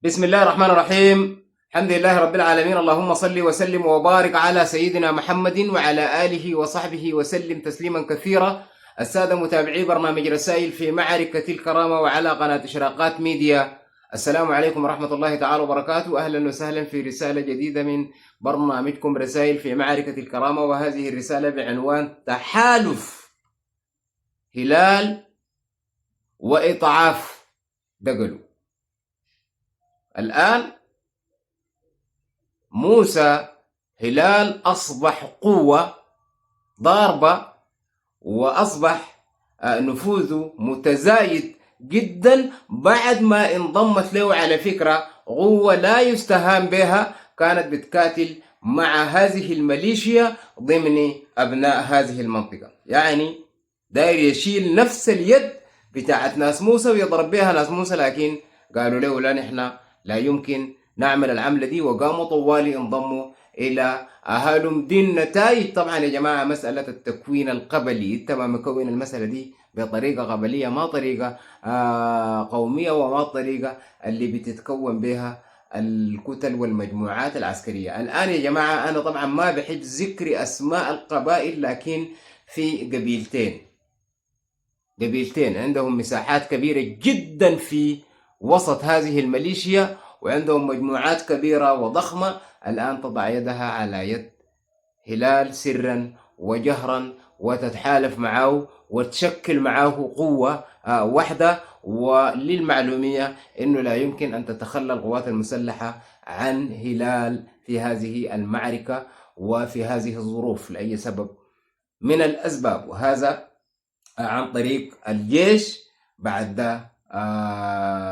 بسم الله الرحمن الرحيم. الحمد لله رب العالمين، اللهم صل وسلم وبارك على سيدنا محمد وعلى آله وصحبه وسلم تسليما كثيرا. السادة متابعي برنامج رسائل في معركة الكرامة وعلى قناة إشراقات ميديا، السلام عليكم ورحمة الله تعالى وبركاته. أهلا وسهلا في رسالة جديدة من برنامجكم رسائل في معركة الكرامة، وهذه الرسالة بعنوان تحالف هلال وإضعاف دقلو. الآن موسى هلال أصبح قوة ضاربة، وأصبح نفوذه متزايد جدا بعد ما انضمت له على فكرة قوة لا يستهان بها، كانت بتقاتل مع هذه الميليشيا ضمن أبناء هذه المنطقة. يعني داير يشيل نفس اليد بتاعت ناس موسى ويضرب بها ناس موسى، لكن قالوا له لا، نحن لا يمكن نعمل العملة دي، وقاموا طوالي انضموا إلى أهالم. دي النتائج طبعا يا جماعة. مسألة التكوين القبلي، أنت ما مكون المسألة دي بطريقة قبلية، ما طريقة قومية، وما الطريقة اللي بتتكون بها الكتل والمجموعات العسكرية. الآن يا جماعة أنا طبعا ما بحب ذكر أسماء القبائل، لكن في قبيلتين عندهم مساحات كبيرة جدا في وسط هذه الميليشيا، وعندهم مجموعات كبيرة وضخمة الآن تضع يدها على يد هلال سرا وجهرا، وتتحالف معه وتشكل معه قوة واحدة. وللمعلومية أنه لا يمكن أن تتخلى القوات المسلحة عن هلال في هذه المعركة وفي هذه الظروف لأي سبب من الأسباب، وهذا عن طريق الجيش. بعد ده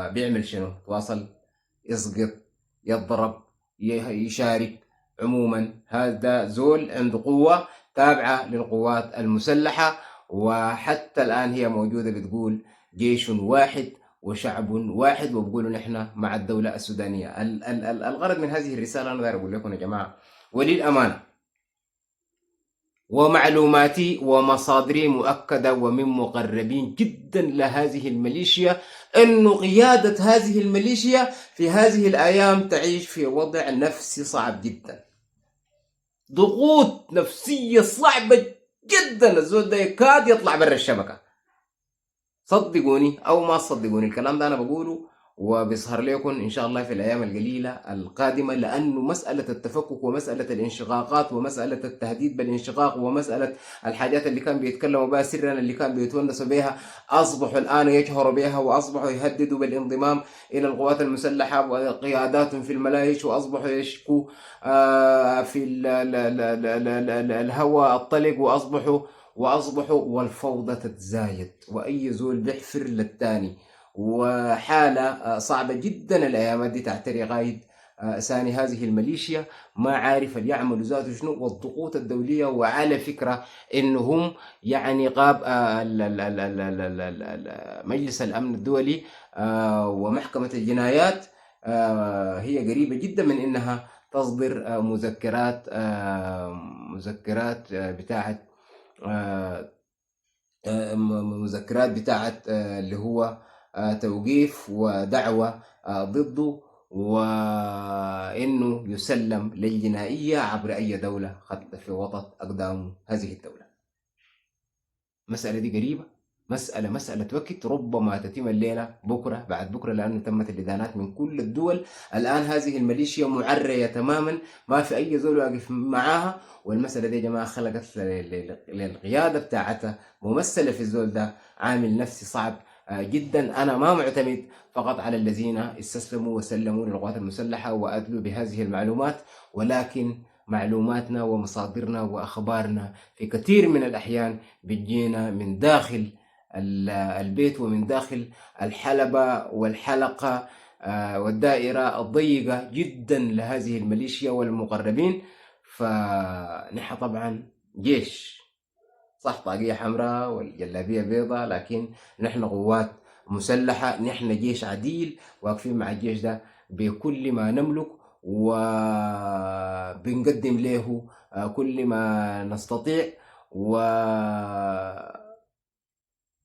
بيعمل شنو؟ تواصل يسقط، يضرب، يشارك. عموما هذا زول عنده قوة تابعة للقوات المسلحة، وحتى الآن هي موجودة بتقول جيش واحد وشعب واحد، وبقولوا نحن مع الدولة السودانية. الغرض من هذه الرسالة أنا داير أقول لكم يا جماعة وللأمانة، ومعلوماتي ومصادري مؤكدة ومن مقربين جدا لهذه الميليشيا، أن قيادة هذه الميليشيا في هذه الأيام تعيش في وضع نفسي صعب جدا، ضغوط نفسية صعبة جدا. الزول ده يكاد يطلع برا الشبكة. صدقوني أو ما تصدقوني الكلام ده أنا بقوله وبيظهر لكم إن شاء الله في الأيام القليلة القادمة، لأنه مسألة التفكك ومسألة الانشقاقات ومسألة التهديد بالانشقاق ومسألة الحاجات اللي كان بيتكلموا بها سرا، اللي كان بيتونسوا بها، أصبحوا الآن يجهروا بها، وأصبحوا يهددوا بالانضمام إلى القوات المسلحة وقياداتهم في الملايش، وأصبحوا يشكوا في الهواء الطلق، وأصبحوا والفوضى تتزايد، وأي زول بيحفر للتاني، وحالة صعبة جدا الأيام دي تعتري قايد ثاني هذه الميليشيا. ما عارف اللي يعملوا ذاته شنو، والضغوط الدولية. وعلى فكرة إنهم يعني قاب مجلس الأمن الدولي ومحكمة الجنايات هي قريبة جدا من إنها تصدر مذكرات بتاعت مذكرات بتاعت اللي هو توقيف ودعوة ضده، وإنه يسلم للجنائية عبر أي دولة خط في وسط أقدام هذه الدولة. مسألة دي قريبة، مسألة وقت، ربما تتم الليلة بكرة بعد بكرة، لأنه تمت الإدانات من كل الدول. الآن هذه الميليشيا معرية تماما، ما في أي زول واقف معاها. والمسألة دي يا جماعة خلقت للقيادة بتاعتها ممثلة في الزول ده عامل نفسي صعب جدا. أنا ما معتمد فقط على الذين استسلموا وسلموا للقوات المسلحة وأدلوا بهذه المعلومات، ولكن معلوماتنا ومصادرنا وأخبارنا في كثير من الأحيان بتجينا من داخل البيت ومن داخل الحلبة والحلقة والدائرة الضيقة جدا لهذه الميليشيا والمقربين. فنحن طبعا جيش، صح، طاقية حمراء والجلابية بيضاء، لكن نحن قوات مسلحة، نحن جيش عديل واقفين مع الجيش ده بكل ما نملك، وبنقدم له كل ما نستطيع، وما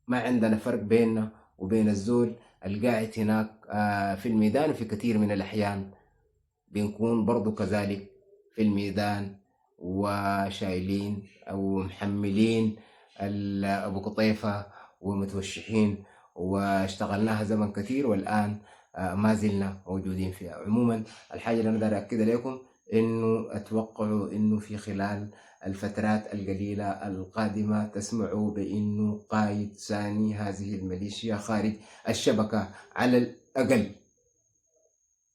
عندنا فرق بيننا وبين الزول القاعد هناك في الميدان، وفي كثير من الأحيان بنكون برضو كذلك في الميدان وشايلين أو محملين أبو قطيفة ومتوشحين، واشتغلناها زمن كثير، والآن ما زلنا موجودين فيها. عموما الحاجة اللي أنا داير أكدها لكم إنه أتوقعوا إنه في خلال الفترات القليلة القادمة تسمعوا بإنه قائد ثاني هذه الميليشيا خارج الشبكة على الأقل،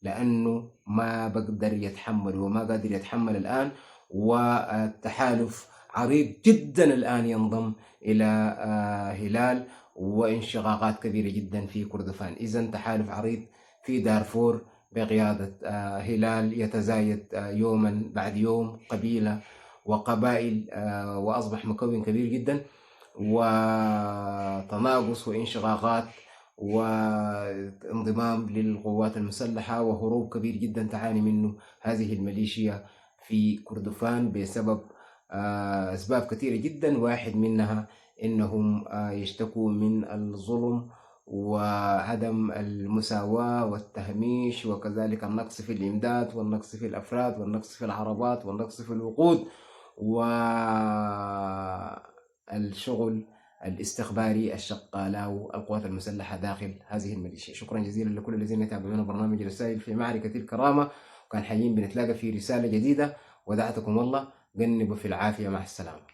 لأنه ما بقدر يتحمل وما قادر يتحمل الآن. والتحالف عريض جدا الآن ينضم إلى هلال، وانشقاقات كبيرة جدا في كردفان. إذن تحالف عريض في دارفور بقيادة هلال يتزايد يوما بعد يوم، قبيلة وقبائل، وأصبح مكون كبير جدا، وتناقص وانشقاقات وانضمام للقوات المسلحة، وهروب كبير جدا تعاني منه هذه الميليشيا في كردفان بسبب أسباب كثيرة جدا. واحد منها إنهم يشتكوا من الظلم وعدم المساواة والتهميش، وكذلك النقص في الإمداد والنقص في الأفراد والنقص في العربات والنقص في الوقود والشغل الاستخباري الشغال أو القوات المسلحة داخل هذه الميليشيا. شكرا جزيلا لكل الذين يتابعون برنامج رسائل في معركة الكرامة، وكان حاليا بنتلاقى في رسالة جديدة. ودعتكم الله، جنبوا في العافية، مع السلامة.